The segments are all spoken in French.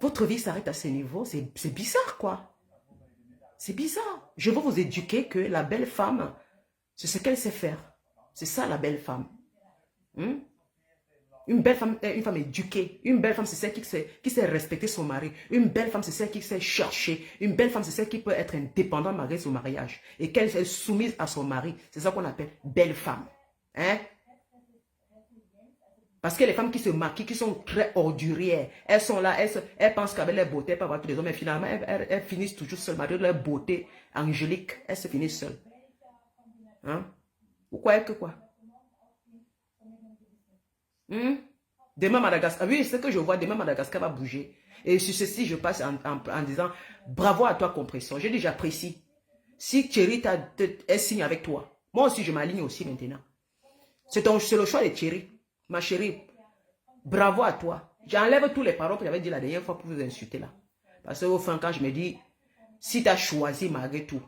Votre vie s'arrête à ce niveau. C'est bizarre, quoi. C'est bizarre. Je veux vous éduquer que la belle femme, c'est ce qu'elle sait faire. C'est ça, la belle femme. Hmm? Une belle femme est une femme éduquée. Une belle femme, c'est celle qui sait respecter son mari. Une belle femme, c'est celle qui sait chercher. Une belle femme, c'est celle qui peut être indépendante malgré son mariage. Et qu'elle est soumise à son mari. C'est ça qu'on appelle belle femme. Hein? Parce que les femmes qui se maquillent, qui sont très ordurières, elles sont là, elles pensent qu'avec leur beauté, elles peuvent avoir tous les hommes, mais finalement, elles finissent toujours seules. Malgré leur beauté angélique, elles se finissent seules. Hein? Vous croyez que quoi? Hmm? Demain, Madagascar, oui, c'est ce que je vois, demain, Madagascar va bouger. Et sur ceci, je passe en disant, bravo à toi, Compression. J'ai dit, j'apprécie. Si Thierry est signe avec toi, moi aussi, je m'aligne aussi maintenant. C'est le choix de Thierry. Ma chérie, bravo à toi. J'enlève tous les paroles que j'avais dit la dernière fois pour vous insulter là. Parce qu'au fond, quand je me dis, si tu as choisi malgré tout,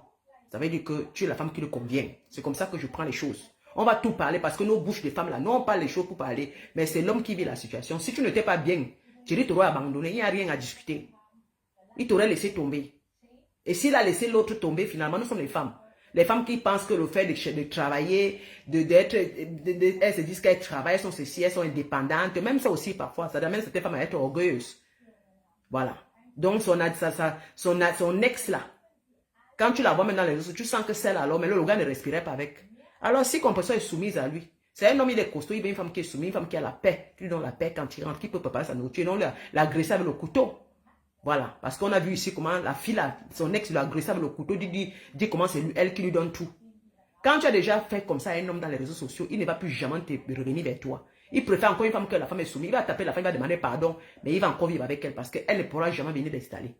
ça veut dire que tu es la femme qui le convient. C'est comme ça que je prends les choses. On va tout parler parce que nos bouches de femmes là, non, on parle les choses pour parler. Mais c'est l'homme qui vit la situation. Si tu n'étais pas bien, Thierry t'aurait abandonné. Il n'y a rien à discuter. Il t'aurait laissé tomber. Et s'il a laissé l'autre tomber, finalement, nous sommes les femmes. Les femmes qui pensent que le fait de travailler, elles se disent qu'elles travaillent, elles sont ceci, elles sont indépendantes. Même ça aussi, parfois, ça amène cette femme à être orgueilleuse. Voilà. Donc, son ex là, quand tu la vois maintenant dans les réseaux, tu sens que celle alors, mais le gars ne respirait pas avec. Alors, si Compression est soumise à lui, c'est un homme, il est costaud, il veut une femme qui est soumise, une femme qui a la paix, qui lui donne la paix quand il rentre, qui peut préparer sa nourriture, non l'agresser avec le couteau. Voilà, parce qu'on a vu ici comment la fille, son ex lui a agressé avec le couteau, dit comment c'est elle qui lui donne tout. Quand tu as déjà fait comme ça un homme dans les réseaux sociaux, il ne va plus jamais te revenir vers toi. Il préfère encore une femme que la femme est soumise. Il va taper la femme, il va demander pardon, mais il va encore vivre avec elle parce qu'elle ne pourra jamais venir l'installer.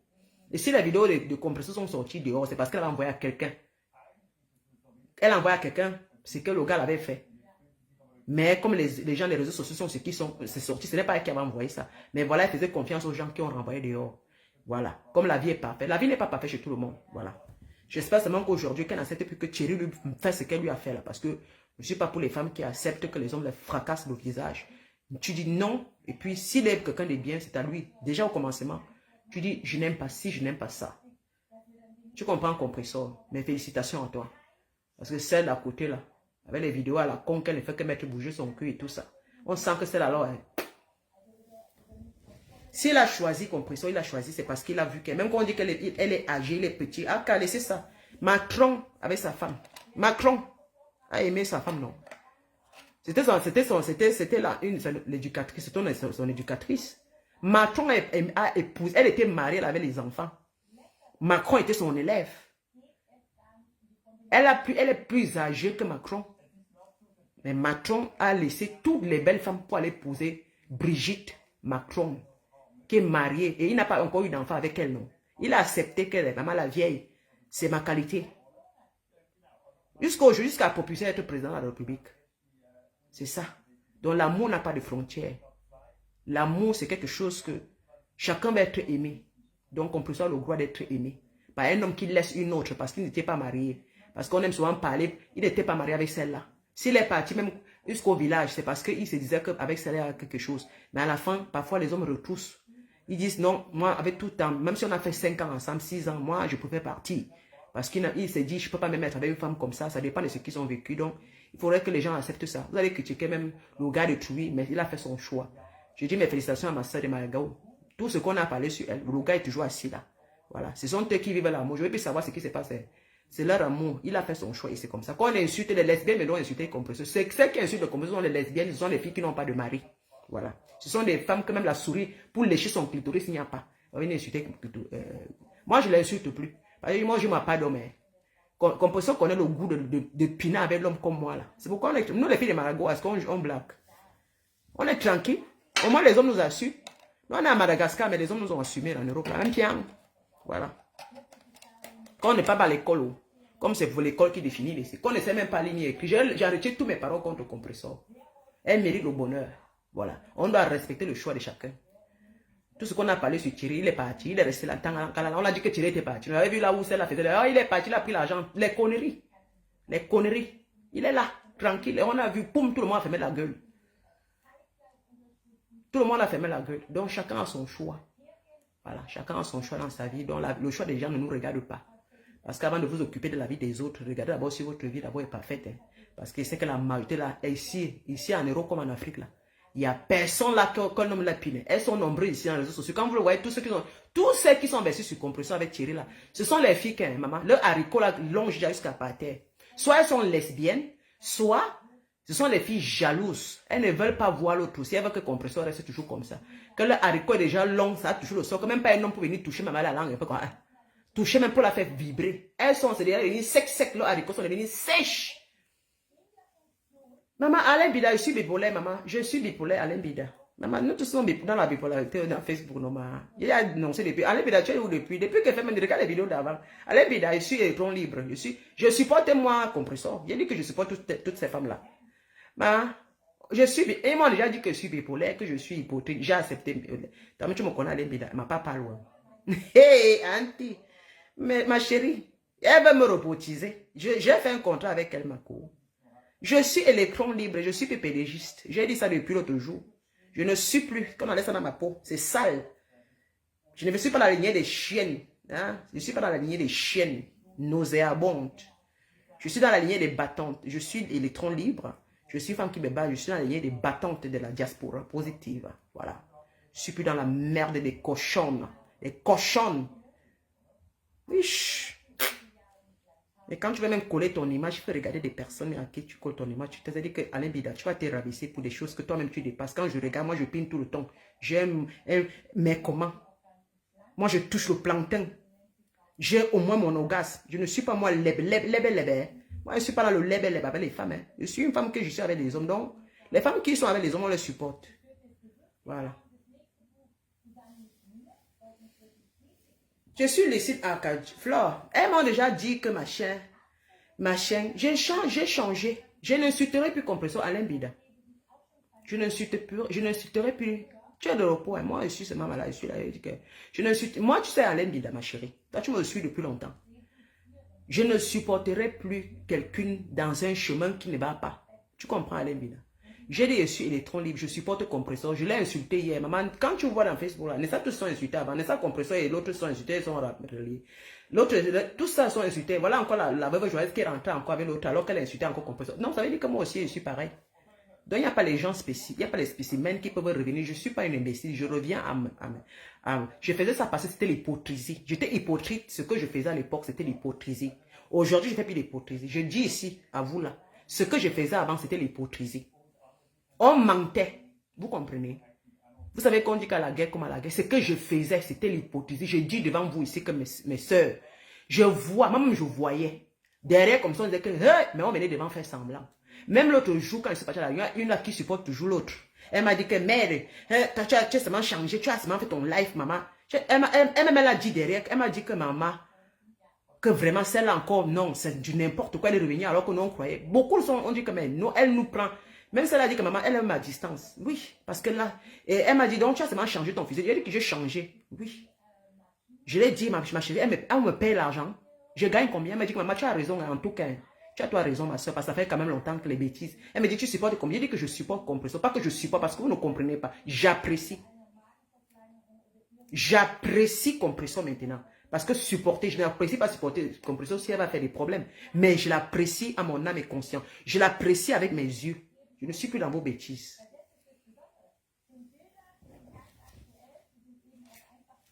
Et si les vidéos de Compression sont sorties dehors, c'est parce qu'elle a envoyé à quelqu'un. Elle a envoyé à quelqu'un ce que le gars l'avait fait. Mais comme les gens des réseaux sociaux sont ceux qui c'est sorti, ce n'est pas elle qui avait envoyé ça. Mais voilà, elle faisait confiance aux gens qui ont renvoyé dehors. Voilà, comme la vie est parfaite. La vie n'est pas parfaite chez tout le monde. Voilà. J'espère seulement qu'aujourd'hui, qu'elle n'accepte plus que Thierry lui fait ce qu'elle lui a fait là. Parce que je ne suis pas pour les femmes qui acceptent que les hommes les fracassent le visage. Tu dis non. Et puis, s'il est quelqu'un de bien, c'est à lui. Déjà au commencement, tu dis je n'aime pas ci, je n'aime pas ça. Tu comprends, Compressor. Mes félicitations à toi. Parce que celle à côté là, avec les vidéos à la con qu'elle ne fait que mettre bouger son cul et tout ça. On sent que celle alors... S'il a choisi Compression, il a choisi, c'est parce qu'il a vu qu'elle, même quand on dit qu'elle est âgée, elle est petite, ah, qu'à laisser ça. Macron avec sa femme. Macron a aimé sa femme, non. C'était l'éducatrice, c'était son éducatrice. Macron a épousé, elle était mariée avec les enfants. Macron était son élève. Elle est plus âgée que Macron. Mais Macron a laissé toutes les belles femmes pour aller épouser Brigitte Macron, qui est mariée, et il n'a pas encore eu d'enfant avec elle, non. Il a accepté qu'elle est vraiment la vieille. C'est ma qualité. Jusqu'à la propulser à être président de la République. C'est ça. Donc l'amour n'a pas de frontières. L'amour, c'est quelque chose que chacun va être aimé. Donc on peut avoir le droit d'être aimé. Par un homme qui laisse une autre parce qu'il n'était pas marié. Parce qu'on aime souvent parler, il n'était pas marié avec celle-là. S'il est parti même jusqu'au village, c'est parce qu'il se disait qu'avec celle-là, il y a quelque chose. Mais à la fin, parfois les hommes retroussent. Ils disent non, moi avec tout le temps, même si on a fait 5 ans ensemble, 6 ans, moi je préfère partir. Parce qu'il s'est dit, je ne peux pas me mettre avec une femme comme ça dépend de ce qu'ils ont vécu. Donc, il faudrait que les gens acceptent ça. Vous allez critiquer même le gars de Trouy, mais il a fait son choix. Je dis mes félicitations à ma soeur de Maragao. Tout ce qu'on a parlé sur elle, le gars est toujours assis là. Voilà, ce sont eux qui vivent l'amour. Je veux plus savoir ce qui se passe. C'est leur amour. Il a fait son choix et c'est comme ça. Quand on insulte les lesbiennes, mais non insulter les Compression. C'est celles qui insultent les Compression sont les lesbiennes, ce sont les filles qui n'ont pas de mari. Voilà. Ce sont des femmes que même la souris, pour lécher son clitoris, il n'y a pas. On vient insulter. Moi, je ne l'insulte plus. Parce que moi, je ne m'appelle pas d'homme. Compression connaît le goût de piner avec l'homme comme moi là. C'est pourquoi nous les filles de Marago, est-ce qu'on blague? On est tranquille. Au moins les hommes nous assument. Nous on est à Madagascar, mais les hommes nous ont assumés en Europe. Même Tiang. Voilà. Quand on n'est pas à l'école, comme c'est pour l'école qui définit les... Quand on ne sait même pas lire et écrire, j'ai retiré tous mes paroles contre Compressor. Elle mérite le bonheur. Voilà. On doit respecter le choix de chacun. Tout ce qu'on a parlé sur Thierry, il est parti, il est resté là. On a dit que Thierry était parti. On avait vu là où celle-là faisait. Oh, il est parti, il a pris l'argent. Les conneries. Les conneries. Il est là, tranquille. Et on a vu, poum, tout le monde a fermé la gueule. Tout le monde a fermé la gueule. Donc chacun a son choix. Voilà, chacun a son choix dans sa vie. Donc le choix des gens ne nous regarde pas. Parce qu'avant de vous occuper de la vie des autres, regardez d'abord si votre vie d'abord est parfaite. Hein. Parce que c'est que la majorité là, ici en Europe comme en Afrique là, il n'y a personne là qu'on nomme la pine. Elles sont nombreuses ici dans les réseaux sociaux. Quand vous le voyez, tous ceux qui sont versés sur compression avec Thierry là, ce sont les filles, hein, maman. Leur haricot là longe jusqu'à par terre. Soit elles sont lesbiennes, soit ce sont les filles jalouses. Elles ne veulent pas voir l'autre. Si elles veulent que compression reste toujours comme ça. Que le haricot est déjà long, ça touche le sol. Que même pas un homme pour venir toucher maman la langue. Un peu quoi. Toucher même pour la faire vibrer. Elles sont devenues sec, le haricot sont devenus sèches. Maman, Alain Bida, je suis bipolaire, maman. Je suis bipolaire, Alain Bida. Maman, nous tous sommes dans la bipolarité dans Facebook, non, maman. Il a annoncé depuis. Alain Bida, tu es où depuis? Depuis que je fais même regarde les vidéos d'avant. Alain Bida, je suis électron libre. Je supporte moi, compresseur. Il a dit que je supporte toutes ces femmes-là. Maman, ils m'ont déjà dit que je suis bipolaire, que je suis hypocrite. J'ai accepté. Tu me connais, Alain Bida. Ma papa, loin. Hé, Auntie. Mais ma chérie, elle veut me robotiser. J'ai fait un contrat avec elle, ma cour. Je suis électron libre, je suis PPDgiste. J'ai dit ça depuis l'autre jour. Je ne suis plus, quand on laisse ça dans ma peau, c'est sale. Je ne suis pas dans la lignée des chiennes. Hein? Je ne suis pas dans la lignée des chiennes nauséabondes. Je suis dans la lignée des battantes. Je suis électron libre. Je suis femme qui me bat. Je suis dans la lignée des battantes de la diaspora positive. Voilà. Je suis plus dans la merde des cochonnes. Des cochonnes. Wesh. Mais quand tu veux même coller ton image, tu peux regarder des personnes à qui tu colles ton image. Tu te dis que Alain Bida, tu vas te rabaisser pour des choses que toi-même tu dépasses. Quand je regarde, moi je pine tout le temps. J'aime, mais comment? Moi je touche le plancton. J'ai au moins mon orgasme. Je ne suis pas moi lebe. Moi je ne suis pas là le lebe avec les femmes. Hein. Je suis une femme que je suis avec les hommes. Donc, les femmes qui sont avec les hommes, on les supporte. Voilà. Je suis Lucide Arcade. Flore, elles m'ont déjà dit que machin, j'ai changé. Je n'insulterai plus compression Alain Bida. Je n'insulterai plus. Tu es de repos, hein? Moi, je suis seulement malade. Je suis là. Moi, tu sais, Alain Bida, ma chérie. Toi, tu me suis depuis longtemps. Je ne supporterai plus quelqu'un dans un chemin qui ne va pas. Tu comprends, Alain Bida? J'ai dit, je suis électron libre, je supporte compresseur. Je l'ai insulté hier. Maman, quand tu vois dans Facebook, là, Nessa, tous sont insultés avant. Nessa, compresseur et l'autre sont insultés, ils sont reliés. L'autre, tous ça sont insultés. Voilà encore la veuve joyeuse qui est rentrée encore avec l'autre alors qu'elle a insulté encore compresseur. Non, ça veut dire que moi aussi, je suis pareil. Donc, il n'y a pas les gens spécifiques, il n'y a pas les spécimens qui peuvent revenir. Je ne suis pas une imbécile, je reviens je faisais ça parce que c'était l'hypocrisie. J'étais hypocrite, ce que je faisais à l'époque, c'était l'hypocrisie. Aujourd'hui, je ne fais plus l'hypocrisie. Je dis ici, à vous là, ce que je faisais avant, c'était l'hypocrisie. On mentait, vous comprenez? Vous savez qu'on dit qu'à la guerre comme à la guerre, ce que je faisais, c'était l'hypocrisie. Je dis devant vous ici que mes soeurs, je vois, moi-même je voyais. Derrière comme ça, on disait que, hey! Mais on venait devant faire semblant. Même l'autre jour, quand je suis parti là, il y a une là qui supporte toujours l'autre. Elle m'a dit que, merde, tu as seulement changé, tu as seulement fait ton live, maman. Elle m'a dit derrière, elle m'a dit que maman, que vraiment celle-là encore, non, c'est du n'importe quoi, elle est revenue alors que nous on croyait. Beaucoup ont dit que, mais non, elle nous prend. Même si elle a dit que maman, elle aime ma distance. Oui, parce que là, et elle m'a dit, donc tu as seulement changé ton physique. J'ai dit que j'ai changé. Oui. Je l'ai dit, ma chérie, elle me paye l'argent. Je gagne combien? Elle m'a dit que maman, tu as raison, en tout cas. Tu as toi raison, ma soeur, parce que ça fait quand même longtemps que les bêtises. Elle me dit, tu supportes combien? J'ai dit que je supporte compression. Pas que je supporte, parce que vous ne comprenez pas. J'apprécie. J'apprécie compression maintenant. Parce que supporter, je n'apprécie pas supporter compression si elle va faire des problèmes. Mais je l'apprécie à mon âme et conscience. Je l'apprécie avec mes yeux. Je ne suis plus dans vos bêtises.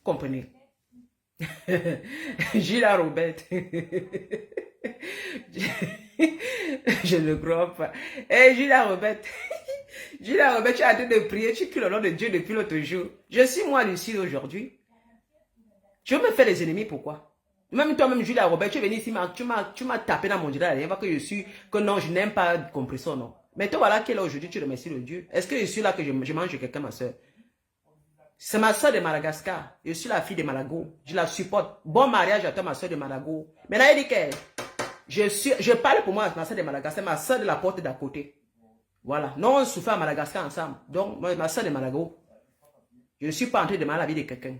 Comprenez? Gilles Robert. Je ne crois pas. Eh, Gilles Robert. Gilles Robert, tu es en train de prier. Tu cries le nom de Dieu depuis l'autre jour. Je suis moi lucide aujourd'hui. Tu veux me faire des ennemis, pourquoi? Même toi-même, Julia Robert, tu es venu ici, tu m'as tapé dans mon dieu la dernière fois que non, je n'aime pas compresseur, non. Mais toi, voilà qui est là aujourd'hui, tu remercies le Dieu. Est-ce que je suis là que je mange quelqu'un, ma soeur? C'est ma soeur de Madagascar. Je suis la fille de Malago. Je la supporte. Bon mariage à toi, ma soeur de Malago. Maintenant, elle dit que je parle pour moi, ma soeur de Madagascar, ma soeur de la porte d'à côté. Voilà. Non, on souffre à Madagascar ensemble. Donc, moi, ma soeur de Malago. Je ne suis pas en train de demander la vie de quelqu'un.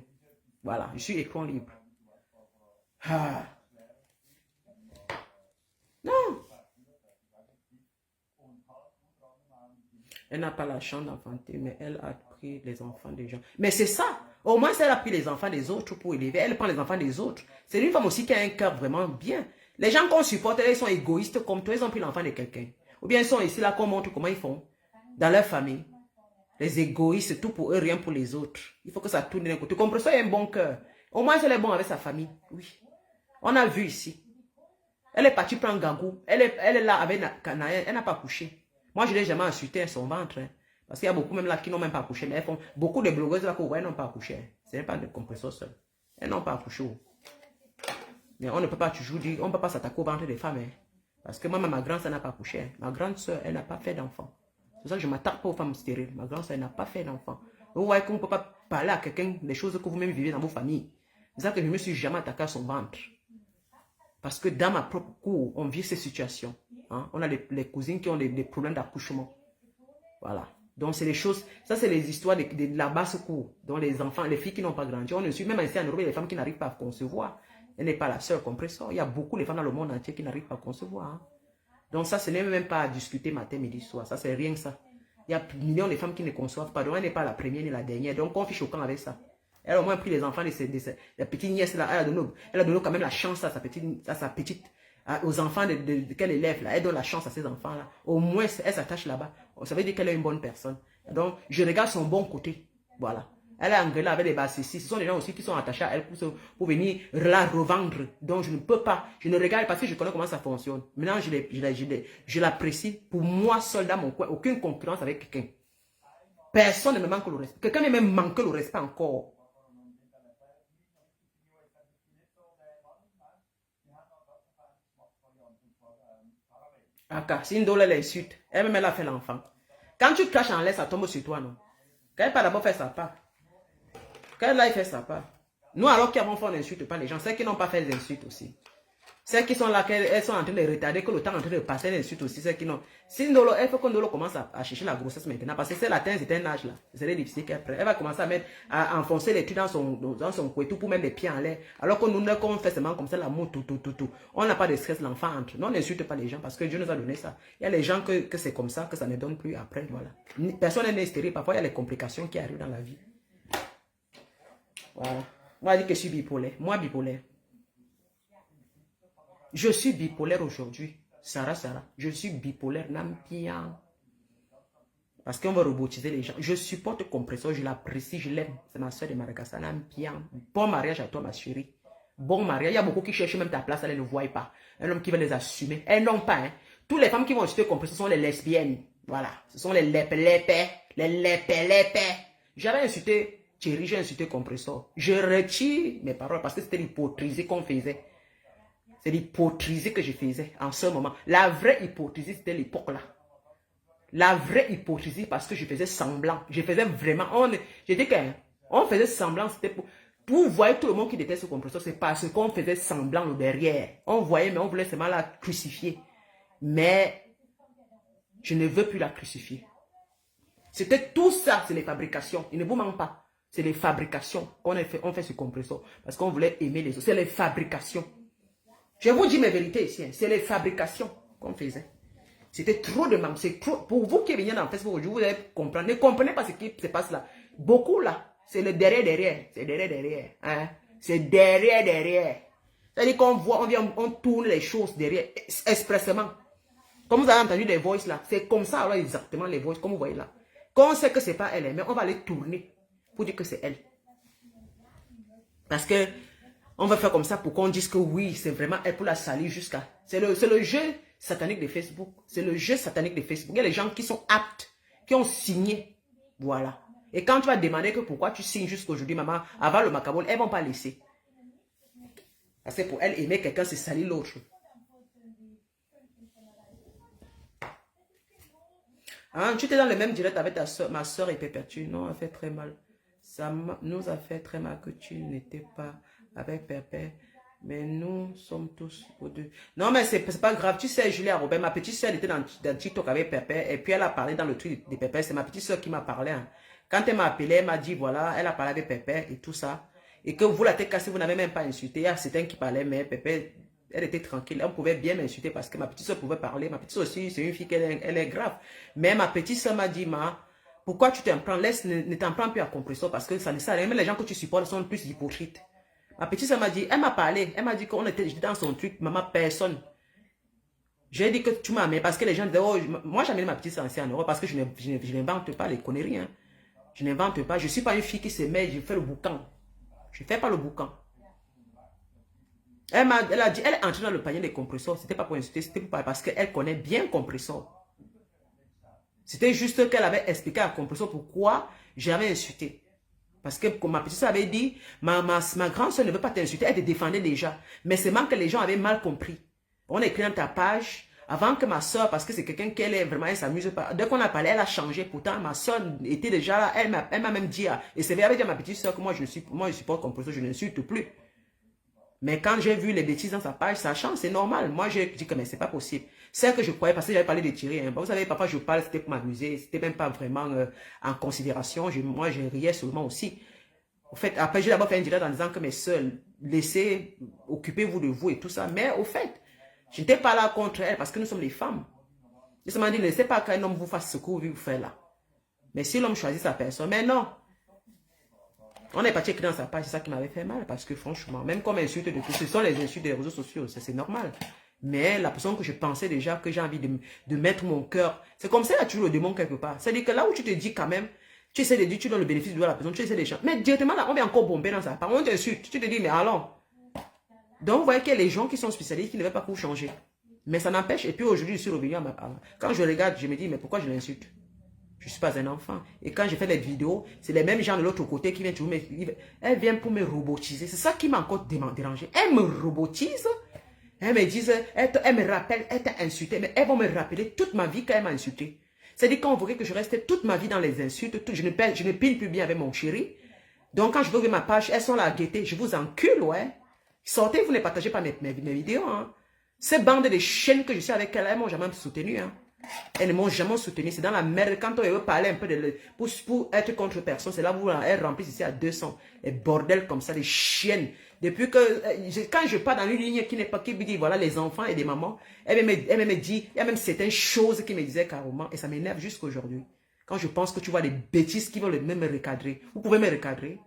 Voilà. Je suis écran libre. Ah. Non. Elle n'a pas la chance d'enfanter, mais elle a pris les enfants des gens. Mais c'est ça. Au moins, elle a pris les enfants des autres pour élever. Elle prend les enfants des autres. C'est une femme aussi qui a un cœur vraiment bien. Les gens qu'on supporte, ils sont égoïstes comme toi. Ils ont pris l'enfant de quelqu'un. Ou bien ils sont ici là qu'on montre comment ils font dans leur famille. Les égoïstes, tout pour eux, rien pour les autres. Il faut que ça tourne d'un côté. Comprends, ça, il a un bon cœur. Au moins, elle est bon avec sa famille. Oui. On a vu ici. Elle est partie prendre Gagou. Elle est là avec Kanaïen. Elle n'a pas couché. Moi, je ne l'ai jamais insulté son ventre. Hein. Parce qu'il y a beaucoup même là qui n'ont même pas accouché. Mais elles font beaucoup de blogueuses là qu'on voit, elles n'ont pas accouché. Hein. Ce n'est pas de compresseur seul. Elles n'ont pas accouché. Mais on ne peut pas toujours dire, on ne peut pas s'attaquer au ventre des femmes. Hein. Parce que moi, ma grande soeur n'a pas accouché. Hein. Ma grande soeur, elle n'a pas fait d'enfant. C'est pour ça que je ne m'attaque pas aux femmes stériles. Ma grande soeur n'a pas fait d'enfant. Vous voyez qu'on ne peut pas parler à quelqu'un des choses que vous-même vivez dans vos familles. C'est ça que je ne me suis jamais attaqué à son ventre. Parce que dans ma propre cour, on vit ces situations. Hein? On a les cousines qui ont des problèmes d'accouchement. Voilà. Donc, c'est les choses, ça c'est les histoires de la basse cour. Donc, les enfants, les filles qui n'ont pas grandi. On ne suit même ici en Europe, les femmes qui n'arrivent pas à concevoir. Elle n'est pas la seule compresseur. Il y a beaucoup de femmes dans le monde entier qui n'arrivent pas à concevoir. Hein? Donc, ça, ce n'est même pas à discuter matin, midi, soir. Ça, c'est rien que ça. Il y a millions de femmes qui ne conçoivent pas. Donc, elle n'est pas la première ni la dernière. Donc, on fiche au camp avec ça. Elle a au moins pris les enfants de ses petites nièces là. Elle a donné quand même la chance à sa petite, aux enfants qu'elle élève là. Elle donne la chance à ses enfants là. Au moins, elle s'attache là-bas. Ça veut dire qu'elle est une bonne personne. Donc, je regarde son bon côté. Voilà. Elle est engueulée avec des bassistes. Ce sont des gens aussi qui sont attachés à elle pour venir la revendre. Donc, je ne peux pas. Je ne regarde pas parce que je connais comment ça fonctionne. Maintenant, je l'apprécie. Pour moi, seul dans mon coin, aucune concurrence avec quelqu'un. Personne ne me manque le respect. Quelqu'un ne me manque le respect encore. Aka, si une dole l'insulte, elle-même elle a fait l'enfant. Quand tu craches en l'air, ça tombe sur toi, non? Quand elle pas d'abord fait sa part. Quand elle a fait sa part. Nous, alors qui avons fait, on n'insulte pas les gens. Celles qui n'ont pas fait les insultes aussi. Celles qui sont là, elles sont en train de retarder, que le temps est en train de passer, elles insultent aussi celles qui n'ont. Si Ndolo, elle faut que Ndolo commence à chercher la grossesse maintenant. Parce que c'est l'atteinte, c'est un âge là. C'est difficile qu'elle prenne. Elle va commencer à enfoncer les trucs dans son couetou pour mettre les pieds en l'air. Alors que nous, quand on fait seulement comme ça, l'amour, tout. On n'a pas de stress, l'enfant entre. Non, on n'insulte pas les gens parce que Dieu nous a donné ça. Il y a les gens que c'est comme ça, que ça ne donne plus après. Voilà. Personne n'est stérile. Parfois, il y a les complications qui arrivent dans la vie. Voilà. On va dire que je suis bipolaire. Moi, bipolaire. Je suis bipolaire aujourd'hui. Sarah. Je suis bipolaire. Nampian. Parce qu'on va robotiser les gens. Je supporte Compresseur. Je l'apprécie. Je l'aime. C'est ma soeur de Madagascar. Nampian. Bon mariage à toi, ma chérie. Bon mariage. Il y a beaucoup qui cherchent même ta place. Elles ne voient pas. Un homme qui va les assumer. Elles n'ont pas. Hein. Toutes les femmes qui vont insulter Compresseur sont les lesbiennes. Voilà. Ce sont les lépé. J'avais insulté Thierry. J'ai insulté Compresseur. Je retire mes paroles parce que c'était l'hypocrisie qu'on faisait. C'est l'hypocrisie que je faisais en ce moment. La vraie hypocrisie, c'était l'époque là. La vraie hypocrisie parce que je faisais semblant. Je faisais vraiment... Je dis qu'on faisait semblant, c'était pour voir tout le monde qui déteste ce compresseur. C'est parce qu'on faisait semblant derrière. On voyait, mais on voulait seulement la crucifier. Mais je ne veux plus la crucifier. C'était tout ça, c'est les fabrications. Il ne vous manque pas. C'est les fabrications qu'on on fait ce compresseur. Parce qu'on voulait aimer les autres. C'est les fabrications. Je vous dis mes vérités ici, hein. C'est les fabrications qu'on faisait. C'était trop de membres, c'est trop. Pour vous qui venez dans Facebook aujourd'hui, vous allez comprendre. Ne comprenez pas ce qui se passe là. Beaucoup là, c'est le derrière. C'est derrière. Hein? C'est derrière. C'est-à-dire qu'on voit, on tourne les choses derrière, expressément. Comme vous avez entendu les voices là, c'est comme ça alors exactement les voices, comme vous voyez là. Quand on sait que ce n'est pas elle, mais on va les tourner pour dire que c'est elle. Parce que on va faire comme ça pour qu'on dise que oui, c'est vraiment elle pour la salir jusqu'à... C'est le jeu satanique de Facebook. C'est le jeu satanique de Facebook. Il y a les gens qui sont aptes, qui ont signé. Voilà. Et quand tu vas demander que pourquoi tu signes jusqu'aujourd'hui, maman, avant le macabre, elles ne vont pas laisser. Parce que pour elles, aimer quelqu'un, c'est salir l'autre. Hein, tu étais dans le même direct avec ta soeur, ma soeur est perpétue. Non, elle fait très mal. Ça nous a fait très mal que tu n'étais pas avec Pépé. Mais nous sommes tous aux deux. Non, mais c'est pas grave. Tu sais, Julia Robert, ma petite soeur était dans TikTok avec Pépé. Et puis elle a parlé dans le truc de Pépé. C'est ma petite soeur qui m'a parlé. Hein. Quand elle m'a appelé, elle m'a dit, voilà, elle a parlé avec Pépé et tout ça. Et que vous, la tête cassée, vous n'avez même pas insulté. Il y a certains qui parlaient, mais Pépé, elle était tranquille. Elle pouvait bien m'insulter parce que ma petite soeur pouvait parler. Ma petite soeur aussi, c'est une fille qui elle est grave. Mais ma petite soeur m'a dit, Pourquoi tu t'en prends? Laisse, ne t'en prends plus à compresseur parce que ça ne sert à rien. Même les gens que tu supportes sont plus hypocrites. Ma petite soeur m'a dit, elle m'a parlé, elle m'a dit qu'on était dans son truc, maman, personne. J'ai dit que tu m'as amené parce que les gens disaient, oh, moi j'ai amené ma petite soeur en Europe parce que je n'invente pas les conneries. Hein. Je n'invente pas. Je ne suis pas une fille qui se met, je fais le boucan. Je ne fais pas le boucan. Elle a dit, elle est entrée dans le panier des compresseurs. C'était pas pour insulter, c'était parce qu'elle connaît bien compresseur. C'était juste qu'elle avait expliqué à compresseur pourquoi j'avais insulté. Parce que, comme ma petite soeur avait dit, ma grande soeur ne veut pas t'insulter, elle te défendait déjà. Mais c'est même que les gens avaient mal compris. On a écrit dans ta page, avant que ma soeur, parce que c'est quelqu'un qu'elle est vraiment, elle s'amuse pas. Dès qu'on a parlé, elle a changé. Pourtant, ma soeur était déjà là, elle m'a même dit, et c'est vrai, elle avait dit à ma petite soeur que moi je supporte compresseur, je n'insulte plus. Mais quand j'ai vu les bêtises dans sa page, ça change, c'est normal. Moi, j'ai dit que mais c'est pas possible. C'est que je croyais, parce que j'avais parlé de Thierry. Hein. Vous savez, parfois je parle, c'était pour m'amuser. C'était même pas vraiment en considération. Moi, je riais seulement aussi. Au fait, après, j'ai d'abord fait un direct en disant que mes soeurs, laissez, occupez-vous de vous et tout ça. Mais au fait, je n'étais pas là contre elle parce que nous sommes les femmes. Je me suis dit, laissez pas qu'un homme vous fasse ce que vous faites là. Mais si l'homme choisit sa personne, mais non. On n'est pas écrit dans sa page, c'est ça qui m'avait fait mal, parce que franchement, même comme insulte de tout, ce sont les insultes des réseaux sociaux, c'est normal. Mais la personne que je pensais déjà, que j'ai envie de mettre mon cœur, c'est comme ça, il y a toujours le démon quelque part. C'est-à-dire que là où tu te dis quand même, tu essaies de dire, tu donnes le bénéfice de la personne, tu essaies de chanter, mais directement là, on vient encore bomber dans sa page, on t'insulte, tu te dis, mais alors. Donc vous voyez qu'il y a les gens qui sont spécialistes, qui ne veulent pas pour changer. Mais ça n'empêche, et puis aujourd'hui, je suis revenu à ma part. Quand je regarde, je me dis, mais pourquoi je l'insulte? Je ne suis pas un enfant. Et quand je fais les vidéos, c'est les mêmes gens de l'autre côté qui viennent toujours me... Elle vient pour me robotiser. C'est ça qui m'a encore dérangé. Elle me robotise. Elle me dit, elle me rappelle, elle t'a insulté. Mais elles vont me rappeler toute ma vie quand elle m'a insulté. C'est-à-dire qu'on voudrait que je reste toute ma vie dans les insultes. Je ne pile plus bien avec mon chéri. Donc quand je veux ouvrir ma page, elles sont là à guetter. Je vous encule, ouais. Sortez, vous ne partagez pas mes vidéos. Hein. Ces bandes de chaînes que je suis avec elles, elles m'ont jamais soutenu. Hein. Elles ne m'ont jamais soutenu. C'est dans la merde. Quand on veut parler un peu pour être contre personne, c'est là où elles remplissent ici à 200. Les bordels comme ça, les chiennes. Depuis que, quand je pars dans une ligne qui n'est pas, qui me dit, voilà, les enfants et des mamans, elle me dit, il y a même certaines choses qui me disaient carrément, et ça m'énerve jusqu'à aujourd'hui. Quand je pense que tu vois les bêtises qui vont même me recadrer. Vous pouvez me recadrer.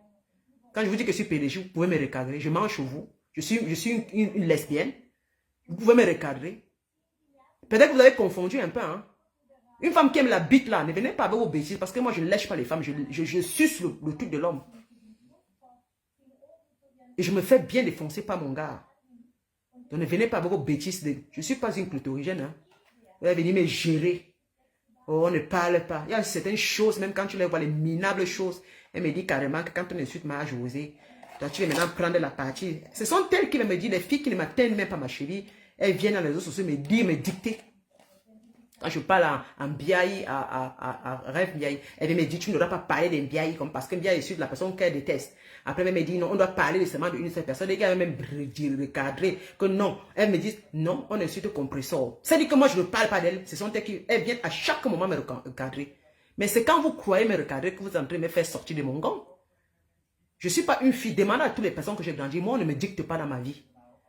Quand je vous dis que je suis PDG, vous pouvez me recadrer. Je mange chez vous. Je suis une lesbienne. Vous pouvez me recadrer. Peut-être que vous avez confondu un peu. Hein? Une femme qui aime la bite là, ne venez pas avec vos bêtises parce que moi je ne lèche pas les femmes, je suce le truc de l'homme. Et je me fais bien défoncer par mon gars. Donc ne venez pas avec vos bêtises. Je ne suis pas une clitorigène. Hein? Vous allez venir me gérer. Oh, on ne parle pas. Il y a certaines choses, même quand tu les vois, les minables choses. Elle me dit carrément que quand on insulte ma José, toi tu vas maintenant prendre la partie. Ce sont elles qui me disent, les filles qui ne m'atteignent même pas ma chérie. Elles viennent dans les réseaux sociaux me dire, me dicter. Quand je parle en biaï, à rêve biaï, elle me dit, tu n'auras pas parlé d'un biaï, comme parce qu'un biaï est issu de la personne qu'elle déteste. Après, elle me dit, non, on doit parler seulement d'une seule personne. Les gars, même recadrer que non. Elle me dit, non, on insulte compresseur. C'est-à-dire que moi, je ne parle pas d'elle. Ce sont elles qui viennent à chaque moment me recadrer. Mais c'est quand vous croyez me recadrer que vous êtes en train de me faire sortir de mon gant. Je ne suis pas une fille. Demandez à toutes les personnes que j'ai grandi. Moi, on ne me dicte pas dans ma vie.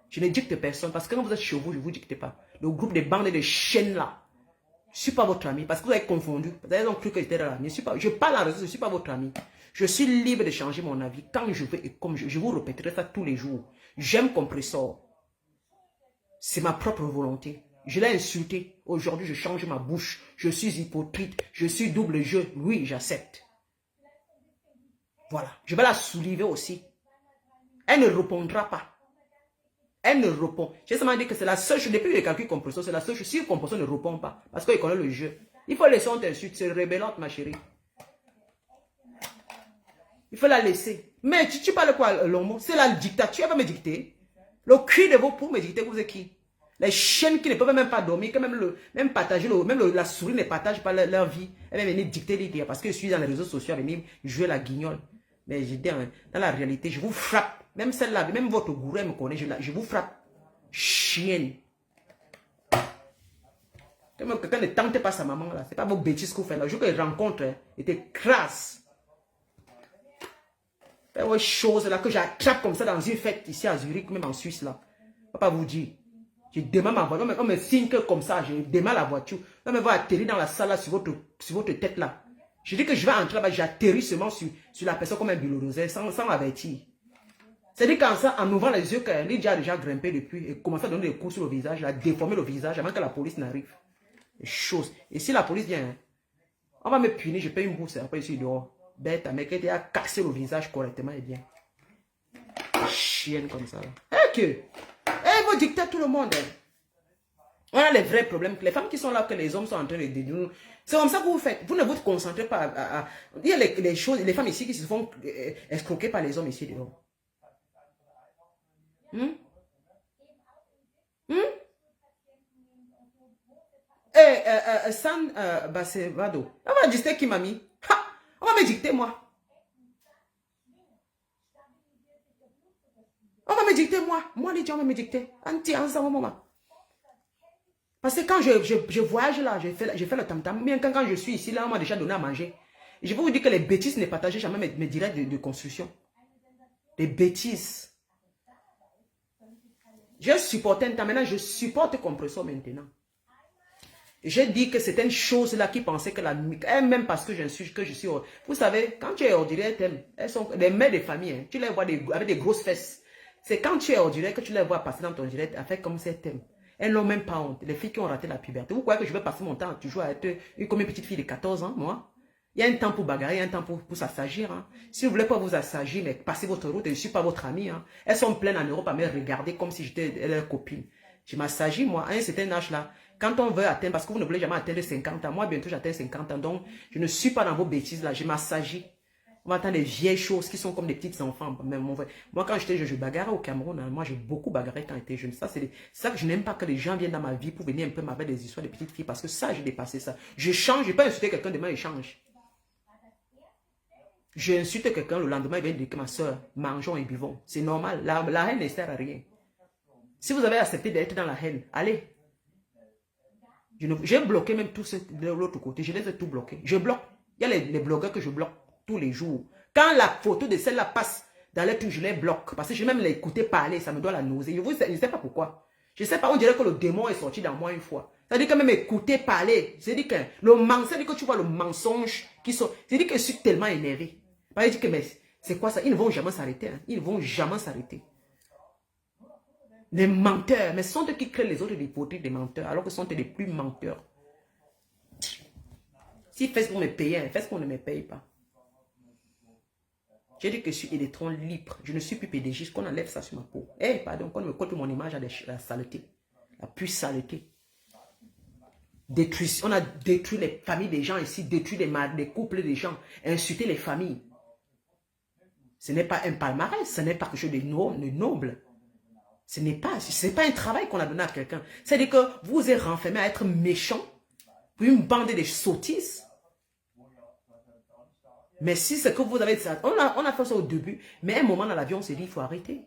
Je ne dicte personne. Parce que quand vous êtes chez vous, je ne vous dicte pas. Le groupe de bandes et de chaînes là. Je ne suis pas votre ami. Parce que vous avez confondu. Vous avez cru que j'étais là. Je parle en réseau, je ne suis pas votre ami. Je suis libre de changer mon avis quand je veux et comme je vous répéterai ça tous les jours. J'aime compresseur. C'est ma propre volonté. Je l'ai insulté. Aujourd'hui, je change ma bouche. Je suis hypocrite. Je suis double jeu. Oui, j'accepte. Voilà. Je vais la soulever aussi. Elle ne répondra pas. Elle ne répond. J'ai seulement dit que c'est la seule chose. Depuis les calculs compresseurs, c'est la seule chose. Si le compresseur ne répond pas, parce qu'il connaît le jeu, il faut laisser on t'insulte. C'est rébellante, ma chérie. Il faut la laisser. Mais tu parles quoi, Lomo? C'est la dictature. Elle va me dicter. Le cri de vos pour me dicter, vous êtes qui? Les chiennes qui ne peuvent même pas dormir, que même partager, même la souris ne partage pas leur vie. Elle va venir dicter l'idée parce que je suis dans les réseaux sociaux, elle va venir jouer la guignole. Mais je dis, dans la réalité, je vous frappe. Même celle-là, même votre gourou, elle me connaît, je vous frappe. Chienne. Quelqu'un ne tente pas sa maman là. C'est pas vos bêtises que vous faites là. Le jour qu'elle rencontre, elle était crasse. Faites vos choses là que j'attrape comme ça dans une fête ici à Zurich, même en Suisse là. Je ne vais pas vous dire. Je démarre ma voiture. On me signe que comme ça, je démarre la voiture. On me va atterrir dans la salle là sur votre tête là. Je dis que je vais entrer là-bas, j'atterris seulement sur la personne comme un bulldozer sans avertir. C'est-à-dire qu'en ouvrant les yeux, Lydia a déjà grimpé depuis et commencé à donner des coups sur le visage, a déformé le visage avant que la police n'arrive. Chose. Et si la police vient, on va me punir, je paye une bourse, après je suis dehors. Bête, mec, elle a cassé le visage correctement et bien. Chienne comme ça. Et que, vous dictez à tout le monde. On a les vrais problèmes. Les femmes qui sont là, que les hommes sont en train de dénoncer. C'est comme ça que vous faites. Vous ne vous concentrez pas il y a les choses, les femmes ici qui se font escroquer par les hommes ici dehors. San Basevado. On va dicter qui m'a mis. On va me dicter moi. On va me dicter moi. Moi, les gens vont me dicter. Parce que quand je voyage là, j'ai fait le tam-tam. Bien quand je suis ici, là, on m'a déjà donné à manger. Et je vais vous dire que les bêtises ne partagent jamais mes directs de construction. Les bêtises. Je supportais un temps. Maintenant, je supporte compresseur maintenant. J'ai dit que c'était une chose là qui pensait que la nuit, même parce que je suis. Vous savez, quand tu es ordinaire, elles sont des mères de famille. Hein, tu les vois avec des grosses fesses. C'est quand tu es ordinaire que tu les vois passer dans ton direct avec comme ces thèmes. Elles n'ont même pas honte. Les filles qui ont raté la puberté. Vous croyez que je vais passer mon temps toujours à être comme une petite fille de 14 ans, moi? Il y a un temps pour bagarrer, il y a un temps pour s'assagir. Hein. Si vous ne voulez pas vous assagir, mais passez votre route, je ne suis pas votre amie. Hein. Elles sont pleines en Europe à me regarder comme si j'étais leur copine. Je m'assagis, moi, à un certain âge là. Quand on veut atteindre, parce que vous ne voulez jamais atteindre 50 ans. Moi, bientôt, j'atteins 50 ans. Donc, je ne suis pas dans vos bêtises là. Je m'assagis. On va attendre des vieilles choses qui sont comme des petits enfants. Moi, quand j'étais jeune, je bagarrais au Cameroun. Hein. Moi, j'ai beaucoup bagarré quand j'étais jeune. Ça, c'est ça que je n'aime pas que les gens viennent dans ma vie pour venir un peu m'avoir des histoires de petites filles. Parce que ça, j'ai dépassé ça. Je change. Je ne vais pas insulter quelqu'un demain, il change. Je insulte quelqu'un, le lendemain, il vient dire que ma soeur, mangeons et buvons. C'est normal. La haine ne sert à rien. Si vous avez accepté d'être dans la haine, allez. J'ai bloqué même tout de l'autre côté. Je les ai tout bloqués. Je bloque. Il y a les blogueurs que je bloque tous les jours. Quand la photo de celle-là passe dans les trucs, je les bloque. Parce que je vais même l'écouter parler, ça me doit la nausée. Je ne sais pas pourquoi. Je ne sais pas, on dirait que le démon est sorti dans moi une fois. C'est-à-dire que même écouter parler, c'est-à-dire que c'est-à-dire que tu vois le mensonge qui sort. C'est-à-dire que je suis tellement énervé. Parce que mais c'est quoi ça? Ils ne vont jamais s'arrêter. Hein. Ils ne vont jamais s'arrêter. Les menteurs, mais ce sont eux qui créent les autres hypocrites des menteurs, alors que ce sont les plus menteurs. Si Facebook me payait, Facebook ne me paye pas. J'ai dit que je suis électron libre. Je ne suis plus PDG, qu'on enlève ça sur ma peau. Pardon, qu'on me colle mon image à la saleté. La pure saleté. On a détruit les familles des gens ici, détruit les couples des gens, insulté les familles. Ce n'est pas un palmarès, ce n'est pas quelque chose de noble. Ce n'est pas un travail qu'on a donné à quelqu'un. C'est-à-dire que vous vous êtes renfermé à être méchant pour une bande de sottises. Mais si c'est que vous avez dit ça, on a fait ça au début, mais à un moment dans l'avion, on s'est dit, il faut arrêter.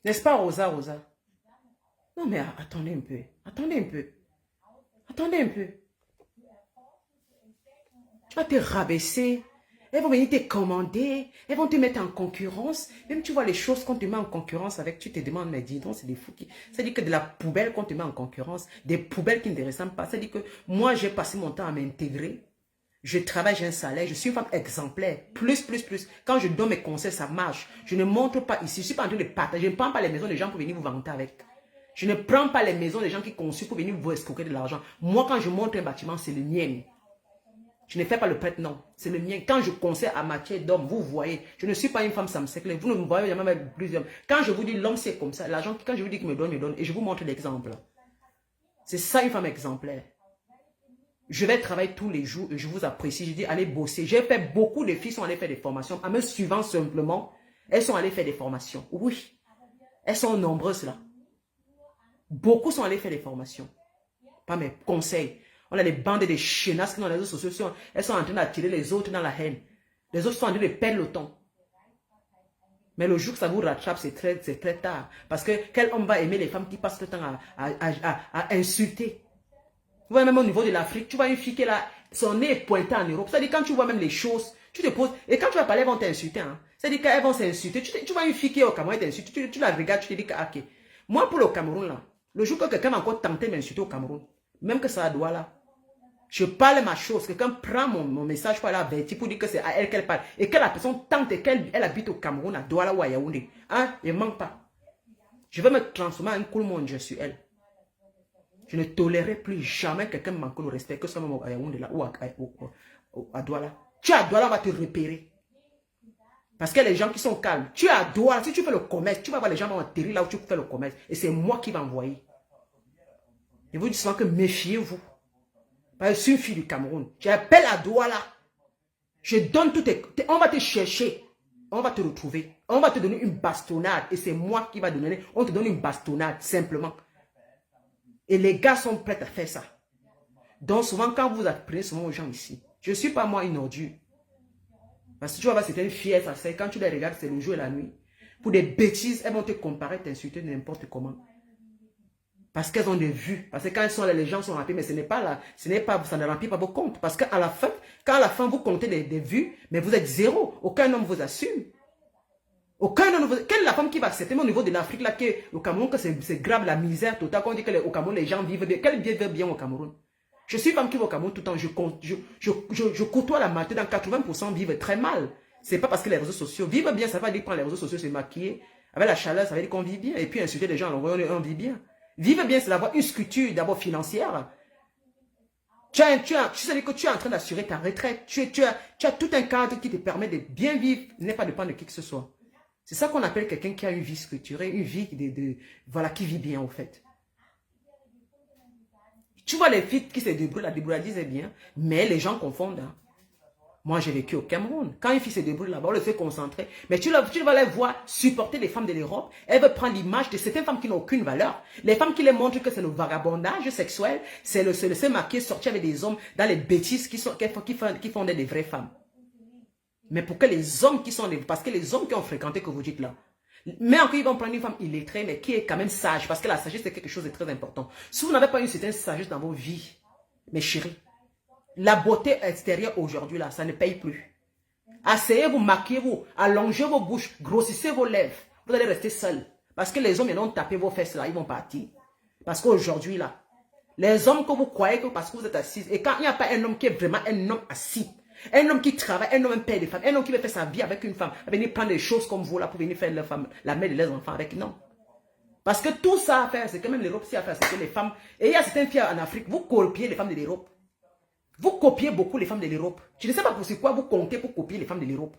N'est-ce pas, Rosa? Non, mais attendez un peu. Attendez un peu. Attendez un peu. Tu vas te rabaisser. Elles vont venir te commander. Elles vont te mettre en concurrence. Même tu vois les choses qu'on te met en concurrence avec, tu te demandes, mais dis donc, c'est des fous qui... C'est-à-dire que de la poubelle qu'on te met en concurrence, des poubelles qui ne te ressemblent pas. C'est-à-dire que moi, j'ai passé mon temps à m'intégrer. Je travaille, j'ai un salaire, je suis une femme exemplaire. Plus. Quand je donne mes conseils, ça marche. Je ne montre pas ici, je ne suis pas en train de partager. Je ne prends pas les maisons des gens pour venir vous vanter avec. Je ne prends pas les maisons des gens qui conçuent pour venir vous escroquer de l'argent. Moi, quand je montre un bâtiment, c'est le mien. Je ne fais pas le prêtre, non. C'est le mien. Quand je conseille à matière d'homme, vous voyez, je ne suis pas une femme samseclée. Vous ne me voyez jamais avec plusieurs. Quand je vous dis l'homme, c'est comme ça. L'argent, quand je vous dis qu'il me donne. Et je vous montre l'exemple. C'est ça une femme exemplaire. Je vais travailler tous les jours et je vous apprécie. Je dis, allez bosser. J'ai fait beaucoup de filles sont allées faire des formations. En me suivant simplement, elles sont allées faire des formations. Oui. Elles sont nombreuses là. Beaucoup sont allées faire des formations. Pas mes conseils. On a des bandes de chenasses qui sont dans les réseaux sociaux. Elles sont en train d'attirer les autres dans la haine. Les autres sont en train de perdre le temps. Mais le jour que ça vous rattrape, c'est très tard. Parce que quel homme va aimer les femmes qui passent le temps à insulter? Tu vois, même au niveau de l'Afrique, tu vois une fille qui est là, son nez est pointé en Europe. C'est-à-dire quand tu vois même les choses, tu te poses, et quand tu vas parler, elles vont t'insulter. Hein. C'est-à-dire qu'elles vont s'insulter. Tu vois une fille qui est au Cameroun, elle t'insulte, tu la regardes, tu te dis que, ok. Moi, pour le Cameroun, là, le jour que quelqu'un va encore tenter de m'insulter au Cameroun, même que ça doit là, je parle ma chose, quelqu'un prend mon message pour aller avertir, pour dire que c'est à elle qu'elle parle, et que la personne tente et qu'elle habite au Cameroun, à Douala ou à Yaoundé. Hein, il ne manque pas. Je vais me transformer en un cool monde sur elle. Je ne tolérerai plus jamais quelqu'un me manque le respect, que ce soit à Yaoundé là, ou à Douala. Tu es à Douala, on va te repérer. Parce que les gens qui sont calmes, tu es à Douala, si tu fais le commerce, tu vas voir les gens vont atterrir là où tu fais le commerce. Et c'est moi qui vais envoyer. Je vous dis souvent que méfiez-vous. Parce que je suis une fille du Cameroun. J'appelle à Douala. Je donne tout on va te chercher. On va te retrouver. On va te donner une bastonnade. Et c'est moi qui va donner. On te donne une bastonnade, simplement. Et les gars sont prêts à faire ça. Donc souvent, quand vous apprenez souvent aux gens ici, je ne suis pas moi une ordure. Parce que tu vas voir certaines filles, quand tu les regardes, c'est le jour et la nuit. Pour des bêtises, elles vont te comparer, t'insulter n'importe comment. Parce qu'elles ont des vues. Parce que quand elles sont là, les gens sont remplis, mais ça ne remplit pas vos comptes. Parce qu'à la fin, quand à la fin vous comptez des vues, mais vous êtes zéro. Aucun homme vous assume. Aucun homme vous... Quelle est la femme qui va accepter au niveau de l'Afrique, là, au Cameroun, que c'est grave, la misère totale, qu'on dit qu'au Cameroun, les gens vivent bien. Quel vivent bien au Cameroun? Je suis femme qui va au Cameroun tout le temps. Je côtoie la matinée, dans 80% vivent très mal. C'est pas parce que les réseaux sociaux vivent bien, ça veut dire que quand les réseaux sociaux se maquillent, avec la chaleur, ça veut dire qu'on vit bien. Et puis insulter les gens, on vit bien. Vivre bien, c'est d'avoir une structure d'abord financière. Tu sais que tu es en train d'assurer ta retraite. Tu as tout un cadre qui te permet de bien vivre, n'est pas dépendre de qui que ce soit. C'est ça qu'on appelle quelqu'un qui a une vie structurée, une vie voilà, qui vit bien, au fait. Tu vois les filles qui se débrouillent, la débrouillardise est bien, mais les gens confondent. Hein. Moi, j'ai vécu au Cameroun. Quand une fille se débrouille là-bas, on le fait concentrer. Mais tu vas les voir supporter les femmes de l'Europe. Elle veut prendre l'image de certaines femmes qui n'ont aucune valeur. Les femmes qui les montrent que c'est le vagabondage sexuel, c'est le se marquer, sortir avec des hommes dans les bêtises qui font des vraies femmes. Mais pour que les hommes qui sont... Parce que les hommes qui ont fréquenté, que vous dites là, mais encore, ils vont prendre une femme illettrée, mais qui est quand même sage. Parce que la sagesse, c'est quelque chose de très important. Si vous n'avez pas une certaine sagesse dans vos vies, mes chéris, la beauté extérieure aujourd'hui, là, ça ne paye plus. Asseyez-vous, maquillez-vous, allongez vos bouches, grossissez vos lèvres. Vous allez rester seul. Parce que les hommes, ils vont taper vos fesses là, ils vont partir. Parce qu'aujourd'hui, là, les hommes que vous croyez que parce que vous êtes assis, et quand il n'y a pas un homme qui est vraiment un homme assis, un homme qui travaille, un homme, un père de femme, un homme qui veut faire sa vie avec une femme, venir prendre des choses comme vous là pour venir faire la mère de leurs enfants avec, non. Parce que tout ça à faire, c'est quand même l'Europe, c'est à faire, c'est que les femmes, et il y a certaines filles en Afrique, vous copiez les femmes de l'Europe. Vous copiez beaucoup les femmes de l'Europe. Je ne sais pas pourquoi vous comptez pour copier les femmes de l'Europe.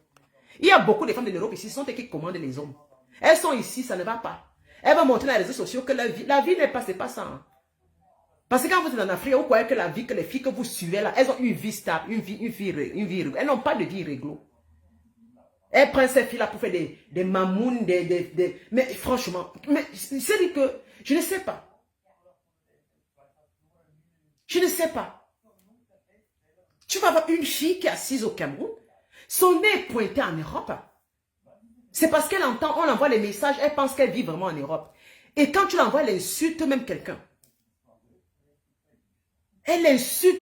Il y a beaucoup de femmes de l'Europe ici, ce sont elles qui commandent les hommes. Elles sont ici, ça ne va pas. Elles vont montrer dans les réseaux sociaux que la vie n'est pas, c'est pas ça. Hein. Parce que quand vous êtes en Afrique, vous croyez que la vie, que les filles que vous suivez là, elles ont une vie stable, une vie, elles n'ont pas de vie réglo. Elles prennent ces filles là pour faire des mamounes, mais franchement, c'est dit que, je ne sais pas. Je ne sais pas. Tu vas avoir une fille qui est assise au Cameroun, son nez est pointé en Europe. C'est parce qu'elle entend, on envoie les messages, elle pense qu'elle vit vraiment en Europe. Et quand tu l'envoies, elle insulte même quelqu'un. Elle insulte